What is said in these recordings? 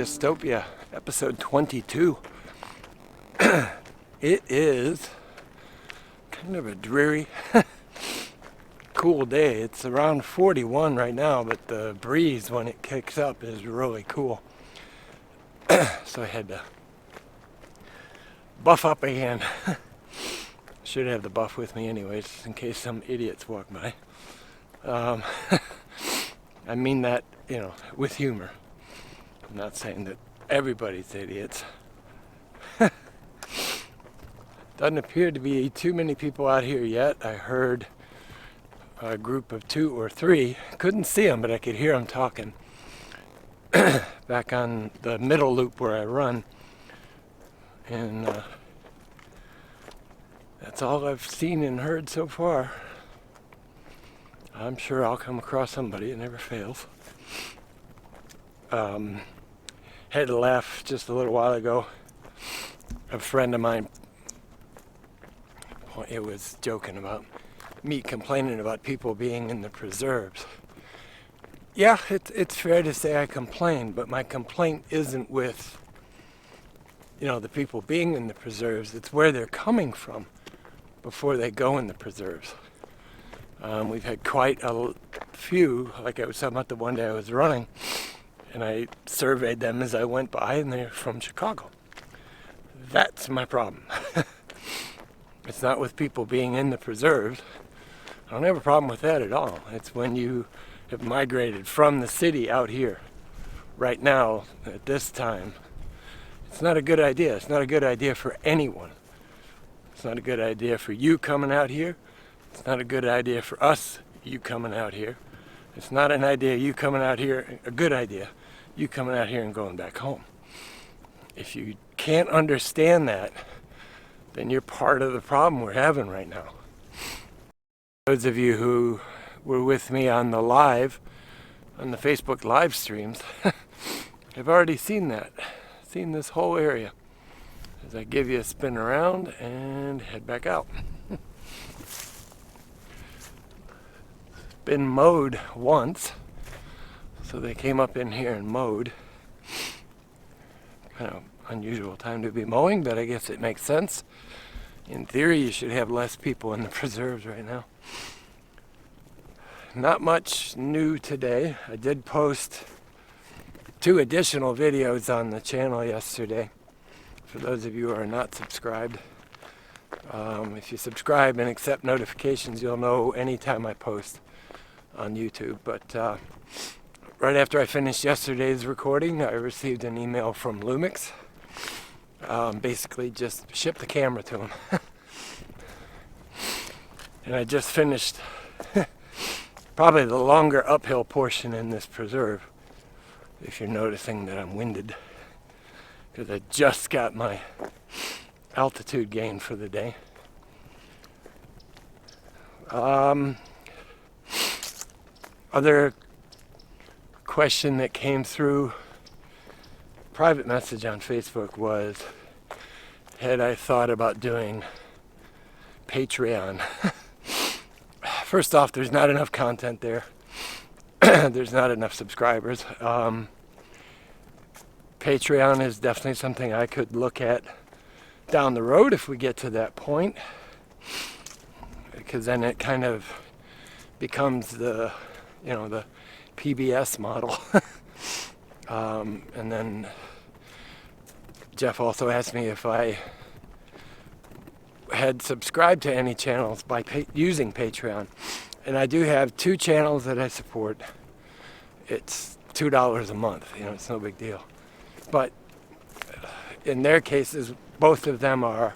Dystopia, episode 22. It is kind of a dreary, cool day. It's around 41 right now, but the breeze when it kicks up is really cool. So I had to buff up again. Should have the buff with me anyways, in case some idiots walk by. I mean that, with humor. I'm not saying that everybody's idiots. Doesn't appear to be too many people out here yet. I heard a group of 2 or 3. Couldn't see them, but I could hear them talking. Back on the middle loop where I run. And that's all I've seen and heard so far. I'm sure I'll come across somebody. It never fails. Had a laugh just a little while ago. A friend of mine, it was joking about me complaining about people being in the preserves. Yeah, it's fair to say I complain, but my complaint isn't with, the people being in the preserves. It's where they're coming from before they go in the preserves. We've had quite a few, like I was talking about the one day I was running, and I surveyed them as I went by, and they're from Chicago. That's my problem. It's not with people being in the preserves. I don't have a problem with that at all. It's when you have migrated from the city out here. Right now, at this time, it's not a good idea. It's not a good idea for anyone. It's not a good idea for you coming out here. It's not a good idea for us, you coming out here. It's not an idea, you coming out here, a good idea, you coming out here and going back home. If you can't understand that, then you're part of the problem we're having right now. Those of you who were with me on the Facebook live streams, have already seen that, seen this whole area. As I give you a spin around and head back out. Been mowed once, so they came up in here and mowed. Kind of unusual time to be mowing, but I guess it makes sense. In theory, you should have less people in the preserves right now. Not much new today. I did post 2 additional videos on the channel yesterday. For those of you who are not subscribed, if you subscribe and accept notifications, you'll know anytime I post on YouTube. But right after I finished yesterday's recording, I received an email from Lumix. Basically just shipped the camera to them. And I just finished probably the longer uphill portion in this preserve, if you're noticing that I'm winded, because I just got my altitude gain for the day. Other question that came through private message on Facebook was, had I thought about doing Patreon? First off, there's not enough content there. There's not enough subscribers. Patreon is definitely something I could look at down the road if we get to that point, because then it kind of becomes the PBS model. And then Jeff also asked me if I had subscribed to any channels by using Patreon. And I do have 2 channels that I support. It's $2 a month, it's no big deal. But in their cases, both of them are,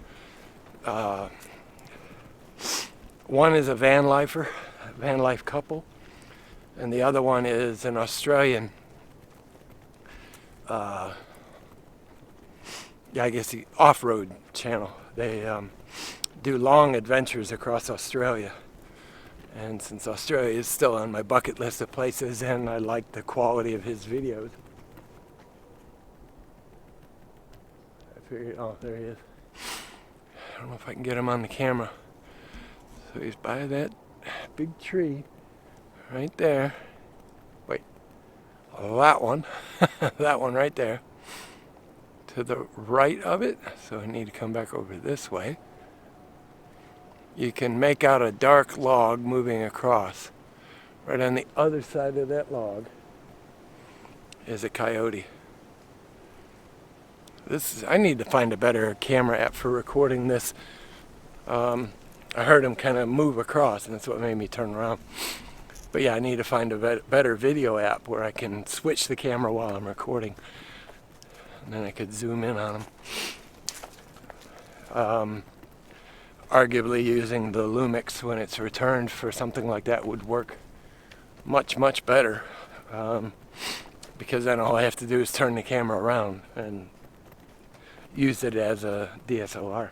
one is a van life couple, and the other one is an Australian, I guess the off-road channel. They do long adventures across Australia. And since Australia is still on my bucket list of places, and I like the quality of his videos, I figured, oh, there he is. I don't know if I can get him on the camera. So he's by that big tree right there. Wait, that one. That one right there. to the right of it, so I need to come back over this way. You can make out a dark log moving across. Right on the other side of that log is a coyote. I need to find a better camera app for recording this. I heard him kind of move across, and that's what made me turn around. But yeah, I need to find a better video app where I can switch the camera while I'm recording. And then I could zoom in on them. Arguably using the Lumix when it's returned for something like that would work much, much better. Because then all I have to do is turn the camera around and use it as a DSLR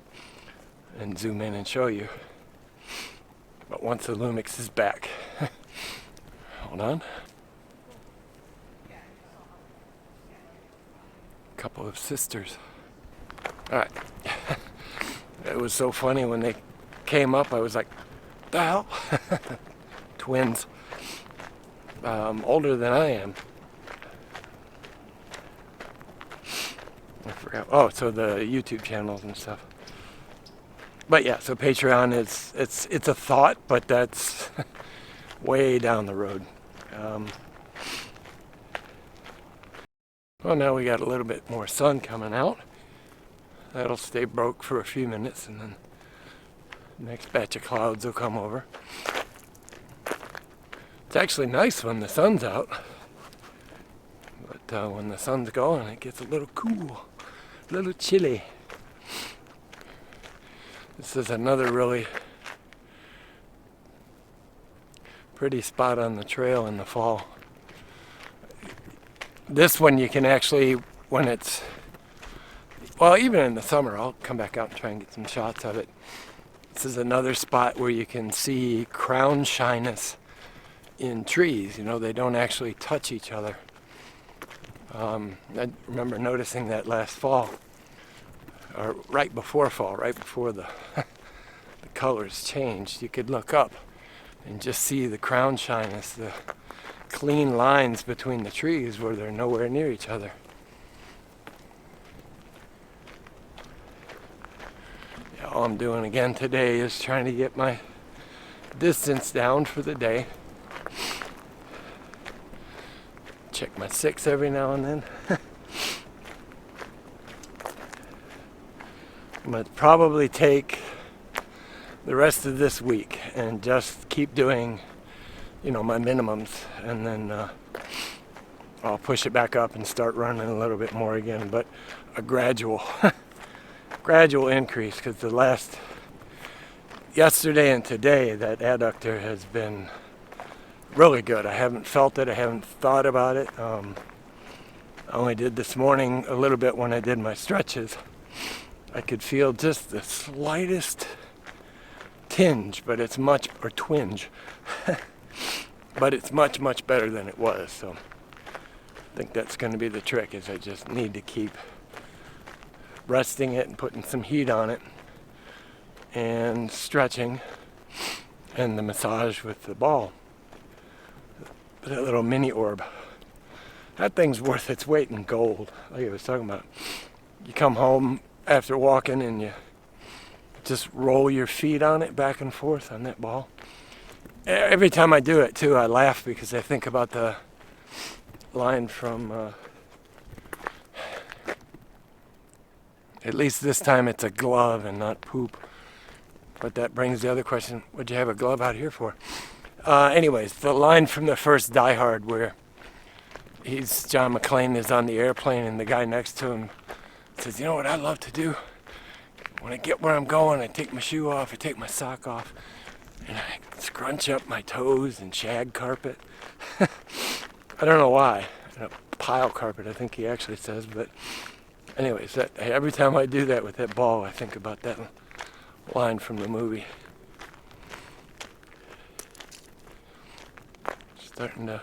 and zoom in and show you. But once the Lumix is back, hold on. Couple of sisters. All right. It was so funny when they came up. I was like, "The hell?" Twins, older than I am. I forgot. Oh, so the YouTube channels and stuff. But yeah, so Patreon it's a thought, but that's way down the road. Well, now we got a little bit more sun coming out. That'll stay broke for a few minutes, and then the next batch of clouds will come over. It's actually nice when the sun's out, but when the sun's going, it gets a little cool, a little chilly. This is another really pretty spot on the trail in the fall. This one you can actually, when it's, well, even in the summer, I'll come back out and try and get some shots of it. This is another spot where you can see crown shyness in trees. You know, they don't actually touch each other. I remember noticing that last fall, or right before fall, right before the the colors changed. You could look up and just see the crown shyness, the clean lines between the trees where they're nowhere near each other. Yeah, all I'm doing again today is trying to get my distance down for the day. Check my 6 every now and then. I'm going to probably take the rest of this week and just keep doing, you know, my minimums, and then I'll push it back up and start running a little bit more again, but a gradual increase, because yesterday and today, that adductor has been really good. I haven't felt it, I haven't thought about it. I only did this morning a little bit when I did my stretches. I could feel just the slightest tinge, but it's much, or twinge, but it's much, much better than it was. So I think that's going to be the trick, is I just need to keep resting it and putting some heat on it and stretching, and the massage with the ball, that little mini orb. That thing's worth its weight in gold, like I was talking about. You come home after walking and you just roll your feet on it back and forth on that ball. Every time I do it too, I laugh because I think about the line from at least this time it's a glove and not poop. But that brings the other question, what'd you have a glove out here for? Anyways, the line from the first Die Hard where John McClane is on the airplane and the guy next to him says, you know what I love to do? When I get where I'm going, I take my shoe off, I take my sock off, and I scrunch up my toes and shag carpet. I don't know why. Pile carpet, I think he actually says, but anyways, every time I do that with that ball, I think about that line from the movie. Starting to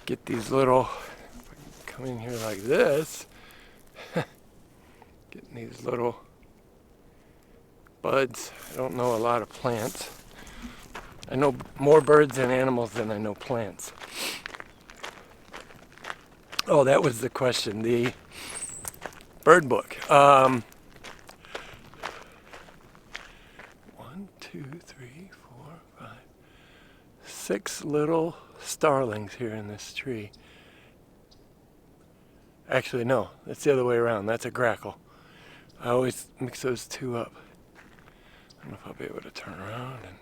get these little, come in here like this, getting these little buds. I don't know a lot of plants. I know more birds and animals than I know plants. Oh, that was the question. Bird book. 1, 2, 3, 4, 5, 6 little starlings here in this tree. Actually, no, that's the other way around. That's a grackle. I always mix those two up. I don't know if I'll be able to turn around and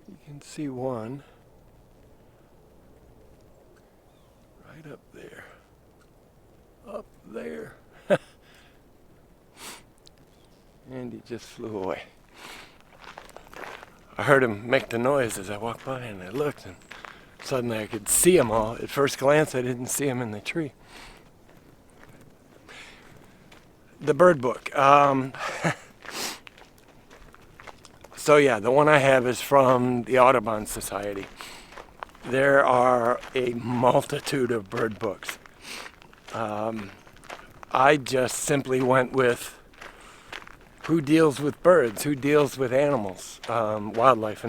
you can see one right up there. Up there. And he just flew away. I heard him make the noise as I walked by, and I looked, and suddenly I could see them all. At first glance, I didn't see them in the tree. The bird book. So yeah, the one I have is from the Audubon Society. There are a multitude of bird books. I just simply went with who deals with birds, who deals with animals, wildlife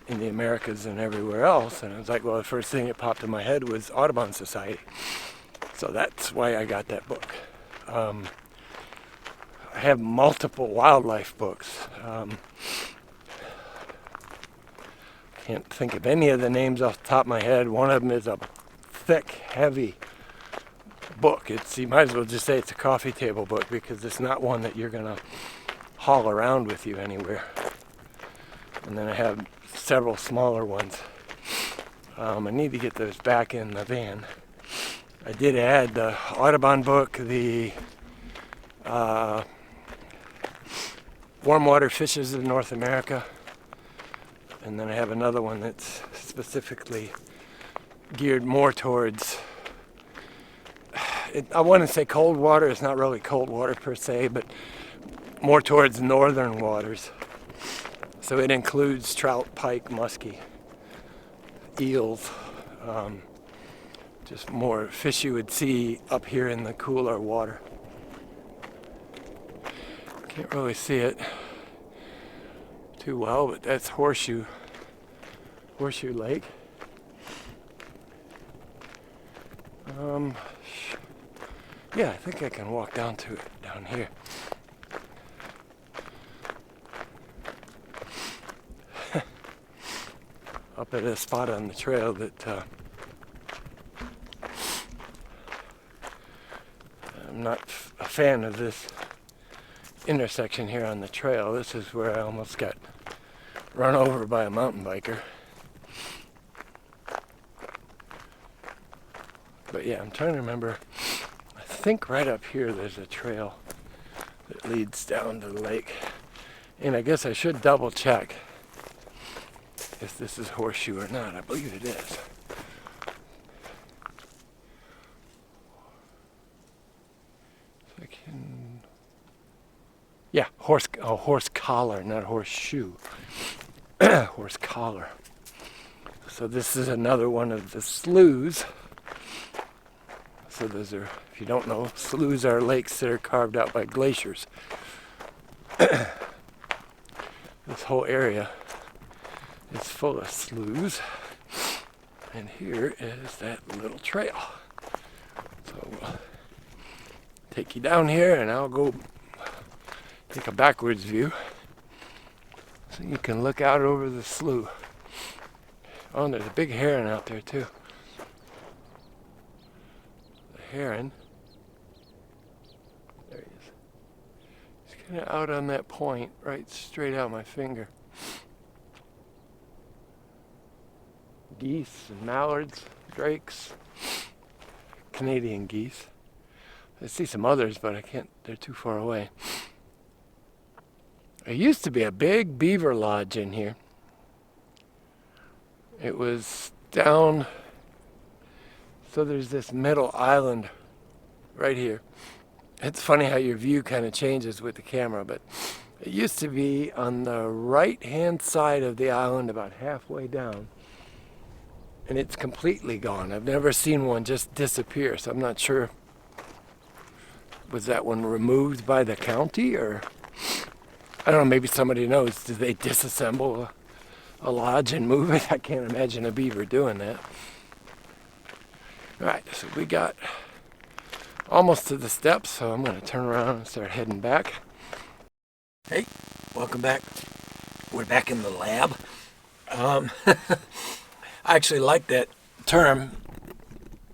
in the Americas and everywhere else. And I was like, well, the first thing that popped in my head was Audubon Society. So that's why I got that book. I have multiple wildlife books. Can't think of any of the names off the top of my head. One of them is a thick, heavy book. You might as well just say it's a coffee table book, because it's not one that you're gonna haul around with you anywhere. And then I have several smaller ones. I need to get those back in the van. I did add the Audubon book, the warm water fishes in North America, and then I have another one that's specifically geared more towards, I want to say cold water. It's not really cold water per se, but more towards northern waters. So it includes trout, pike, muskie, eels, just more fish you would see up here in the cooler water. Can't really see it too well, but that's Horseshoe Lake. Yeah, I think I can walk down to it down here. Up at a spot on the trail that I'm not a fan of this intersection here on the trail. This is where I almost got run over by a mountain biker. But yeah, I'm trying to remember. I think right up here there's a trail that leads down to the lake. And I guess I should double check if this is Horseshoe or not. I believe it is. If I can... Yeah, horse collar, not horseshoe. Horse collar. So this is another one of the sloughs. So those are, if you don't know, sloughs are lakes that are carved out by glaciers. This whole area is full of sloughs. And here is that little trail. So we'll take you down here, and I'll go take a backwards view so you can look out over the slough. Oh, and there's a big heron out there too. The heron, there he is. He's kind of out on that point, right straight out my finger. Geese and mallards, drakes, Canadian geese. I see some others, but I can't, they're too far away. There used to be a big beaver lodge in here. It was down, so there's this middle island right here. It's funny how your view kind of changes with the camera, but it used to be on the right hand side of the island, about halfway down. And it's completely gone. I've never seen one just disappear, so I'm not sure. Was that one removed by the county, or I don't know, maybe somebody knows. Did they disassemble a lodge and move it? I can't imagine a beaver doing that. All right, so we got almost to the steps, so I'm going to turn around and start heading back. Hey, welcome back. We're back in the lab. I actually like that term,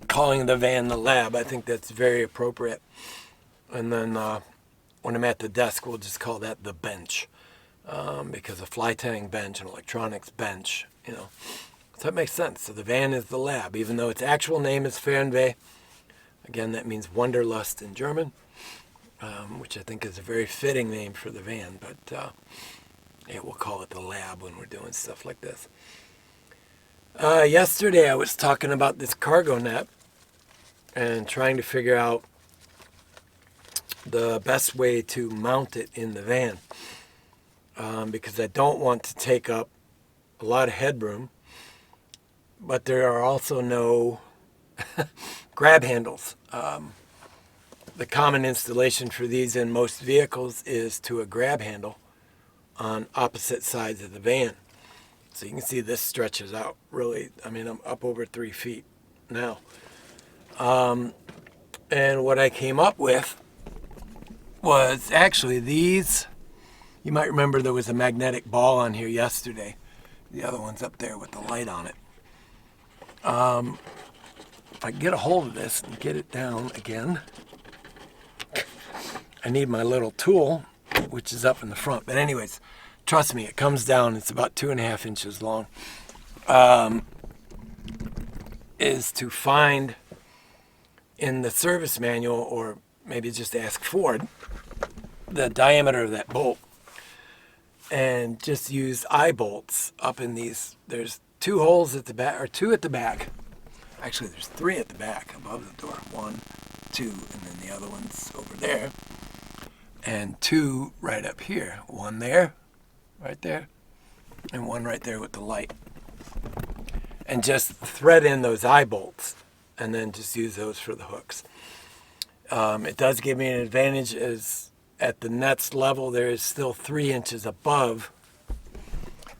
calling the van the lab. I think that's very appropriate. And then when I'm at the desk, we'll just call that the bench, because a fly tying bench, an electronics bench, you know. So that makes sense. So the van is the lab, even though its actual name is Fernweh. Again, that means wanderlust in German, which I think is a very fitting name for the van. But yeah, we'll call it the lab when we're doing stuff like this. Yesterday I was talking about this cargo net and trying to figure out the best way to mount it in the van, because I don't want to take up a lot of headroom, but there are also no grab handles. The common installation for these in most vehicles is to a grab handle on opposite sides of the van. So you can see this stretches out really. I mean, I'm up over 3 feet now. And what I came up with was actually these. You might remember there was a magnetic ball on here yesterday. The other one's up there with the light on it. If I get a hold of this and get it down again, I need my little tool, which is up in the front. But anyways, trust me, it comes down. It's about 2.5 inches long. Is to find in the service manual, or maybe just ask Ford, the diameter of that bolt, and just use eye bolts up in these. There's 2 holes at the back, or 2 at the back. Actually, there's 3 at the back above the door. 1, 2, and then the other one's over there. And 2 right up here. 1 there, right there, and 1 right there with the light. And just thread in those eye bolts, and then just use those for the hooks. It does give me an advantage, as at the next level there is still 3 inches above.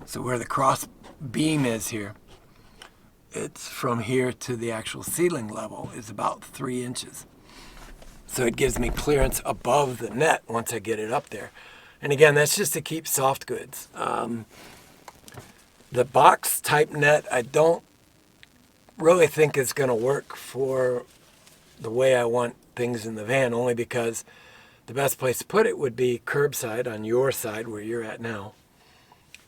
So where the cross beam is here, it's from here to the actual ceiling level is about 3 inches. So it gives me clearance above the net once I get it up there. And again, that's just to keep soft goods. The box type net, I don't really think is going to work for the way I want things in the van, only because the best place to put it would be curbside on your side where you're at now,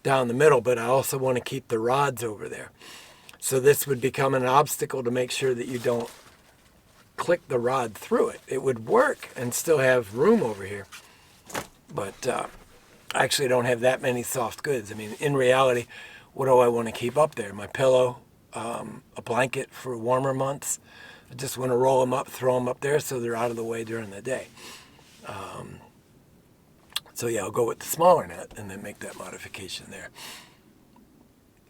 down the middle, but I also want to keep the rods over there. So this would become an obstacle to make sure that you don't click the rod through it. It would work and still have room over here, but I actually don't have that many soft goods. I mean, in reality, what do I want to keep up there? My pillow, a blanket for warmer months. I just want to roll them up, throw them up there so they're out of the way during the day. So yeah, I'll go with the smaller net and then make that modification there.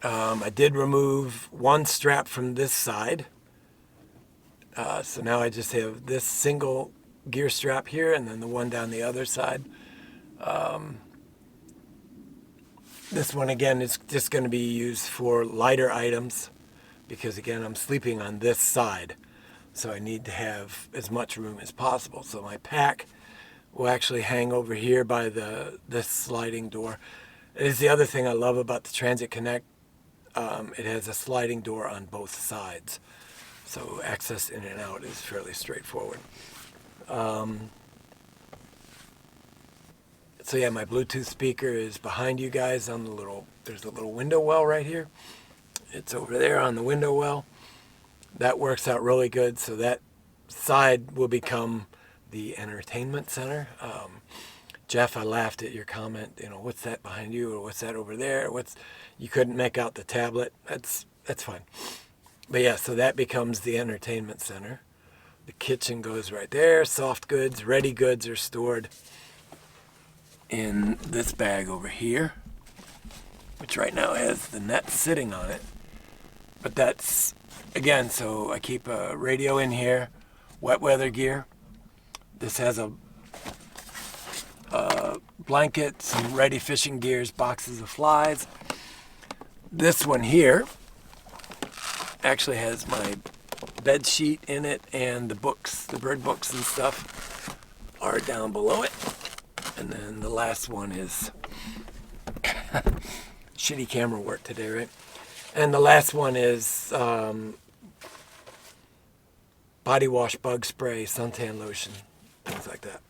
I did remove 1 strap from this side. So now I just have this single gear strap here and then the one down the other side. This one again is just going to be used for lighter items, because again I'm sleeping on this side, so I need to have as much room as possible. So my pack will actually hang over here by this sliding door. It is the other thing I love about the Transit Connect. It has a sliding door on both sides, so access in and out is fairly straightforward. So yeah, my Bluetooth speaker is behind you guys on the there's a little window well right here. It's over there on the window well. That works out really good. So that side will become the entertainment center. Jeff, I laughed at your comment, you know, what's that behind you, or what's that over there? You couldn't make out the tablet. That's fine. But yeah, so that becomes the entertainment center. The kitchen goes right there. Soft goods, ready goods are stored in this bag over here, which right now has the net sitting on it. But that's, again, so I keep a radio in here, wet weather gear. This has a blanket, some ready fishing gears, boxes of flies. This one here actually has my bed sheet in it, and the books, the bird books and stuff are down below it. And then the last one is shitty camera work today, right? And the last one is body wash, bug spray, suntan lotion, things like that.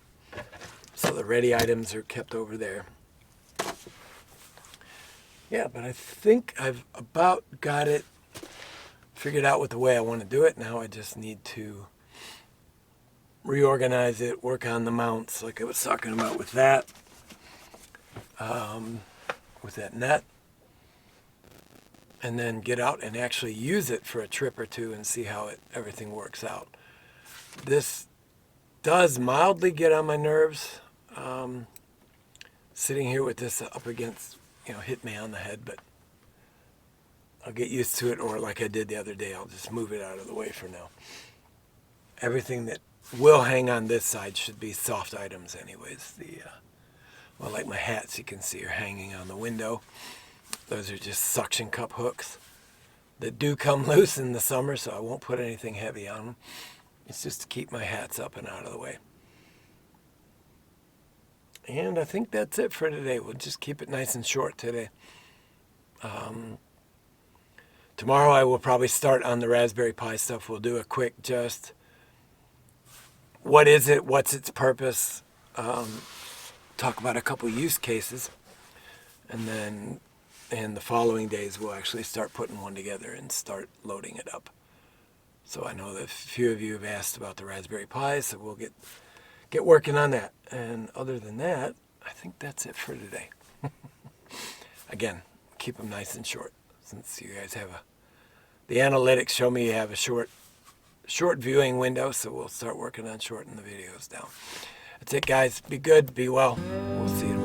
So the ready items are kept over there. Yeah, but I think I've about got it figured out with the way I want to do it. Now I just need to reorganize it, work on the mounts like I was talking about with that net, and then get out and actually use it for a trip or two and see how everything works out. This does mildly get on my nerves, sitting here with this up against, hit me on the head, but I'll get used to it, or like I did the other day, I'll just move it out of the way for now. Everything that will hang on this side should be soft items anyways. Well, like my hats, you can see, are hanging on the window. Those are just suction cup hooks that do come loose in the summer, so I won't put anything heavy on them. It's just to keep my hats up and out of the way. And I think that's it for today. We'll just keep it nice and short today. Tomorrow I will probably start on the Raspberry Pi stuff. We'll do a quick just, what is it, what's its purpose, talk about a couple use cases, and then in the following days we'll actually start putting one together and start loading it up. So I know that a few of you have asked about the Raspberry Pi, so we'll get working on that. And other than that, I think that's it for today. Again, keep them nice and short, since you guys have the analytics show me you have a short viewing window, so we'll start working on shortening the videos down. That's it, guys. Be good, be well. We'll see you